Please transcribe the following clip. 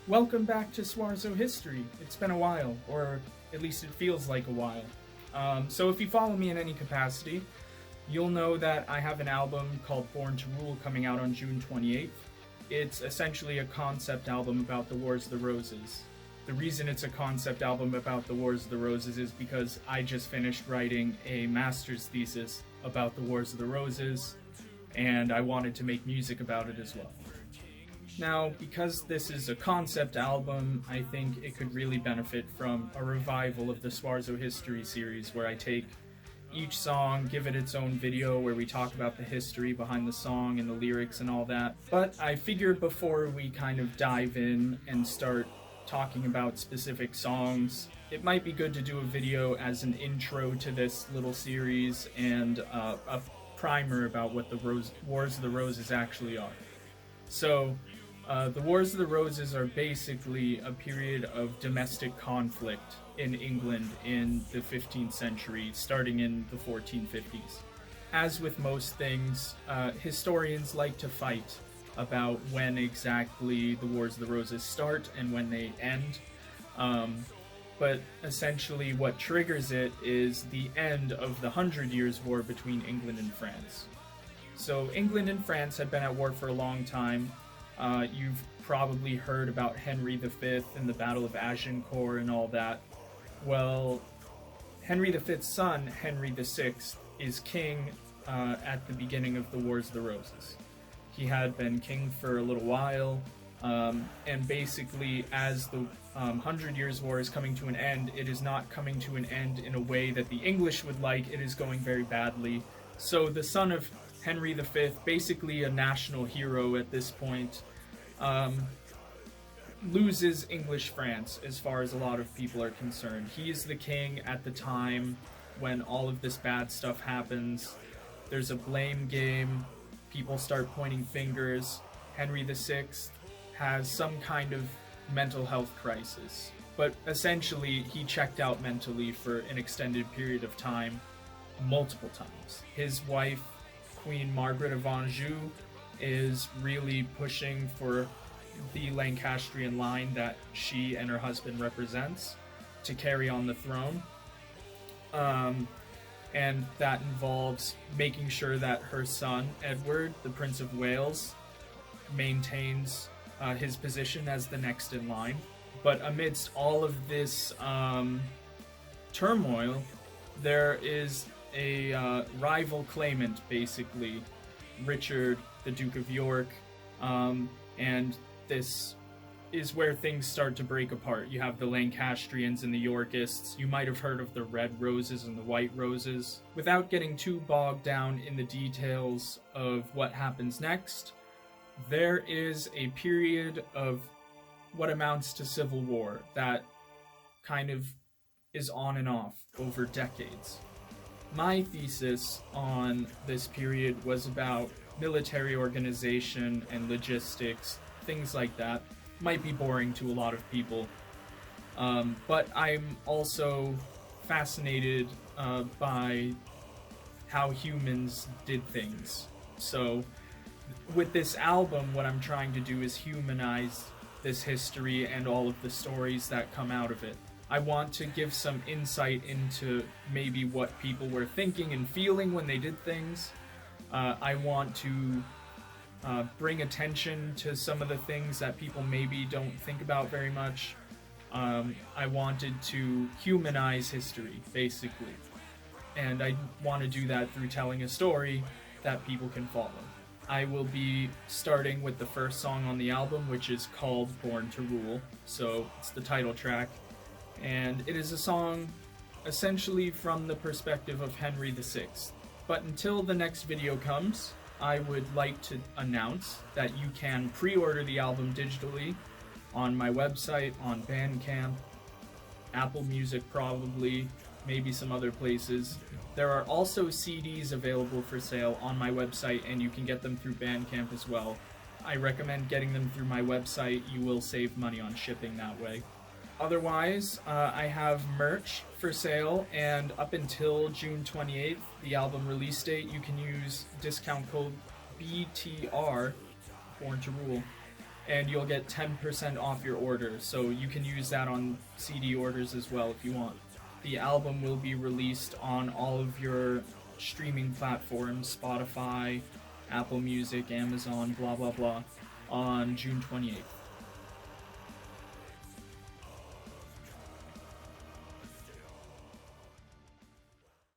Welcome back to Swarzo History. It's been a while, or at least it feels like a while. So if you follow me in any capacity, you'll know that I have an album called Born to Rule coming out on June 28th. It's essentially a concept album about the Wars of the Roses. The reason it's a concept album about the Wars of the Roses is because I just finished writing a master's thesis about the Wars of the Roses, and I wanted to make music about it as well. Now, because this is a concept album, I think it could really benefit from a revival of the Swarzo History series, where I take each song, give it its own video where we talk about the history behind the song and the lyrics and all that. But I figured before we kind of dive in and start talking about specific songs, it might be good to do a video as an intro to this little series and a primer about what the Wars of the Roses actually are. So, the Wars of the Roses are basically a period of domestic conflict in England in the 15th century, starting in the 1450s. As with most things, historians like to fight about when exactly the Wars of the Roses start and when they end. But essentially what triggers it is the end of the 100 Years' War between England and France. So England and France had been at war for a long time. You've probably heard about Henry V and the Battle of Agincourt and all that. Well, Henry V's son, Henry VI, is king at the beginning of the Wars of the Roses. He had been king for a little while, and basically as the 100 Years' War is coming to an end, it is not coming to an end in a way that the English would like. It is going very badly. So the son of Henry V, basically a national hero at this point, loses English France as far as a lot of people are concerned. He is the king at the time when all of this bad stuff happens. There's a blame game. People start pointing fingers. Henry VI has some kind of mental health crisis. But essentially, he checked out mentally for an extended period of time, multiple times. His wife, Queen Margaret of Anjou, is really pushing for the Lancastrian line that she and her husband represents to carry on the throne. And that involves making sure that her son, Edward, the Prince of Wales, maintains his position as the next in line. But amidst all of this turmoil, there is a rival claimant, basically, Richard, the Duke of York, and this is where things start to break apart. You have the Lancastrians and the Yorkists. You might have heard of the Red Roses and the White Roses. Without getting too bogged down in the details of what happens next, there is a period of what amounts to civil war that kind of is on and off over decades. My thesis on this period was about military organization and logistics, things like that. Might be boring to a lot of people, but I'm also fascinated by how humans did things. So with this album, what I'm trying to do is humanize this history and all of the stories that come out of it. I want to give some insight into maybe what people were thinking and feeling when they did things. I want to bring attention to some of the things that people maybe don't think about very much. I wanted to humanize history, basically. And I want to do that through telling a story that people can follow. I will be starting with the first song on the album, which is called Born to Rule. So it's the title track. And it is a song essentially from the perspective of Henry VI. But until the next video comes, I would like to announce that you can pre-order the album digitally on my website, on Bandcamp, Apple Music probably, maybe some other places. There are also CDs available for sale on my website, and you can get them through Bandcamp as well. I recommend getting them through my website. You will save money on shipping that way. Otherwise, I have merch for sale, and up until June 28th, the album release date, you can use discount code BTR, Born to Rule. and you'll get 10% off your order. So you can use that on CD orders as well if you want. The album will be released on all of your streaming platforms, Spotify, Apple Music, Amazon, blah blah blah, on June 28th.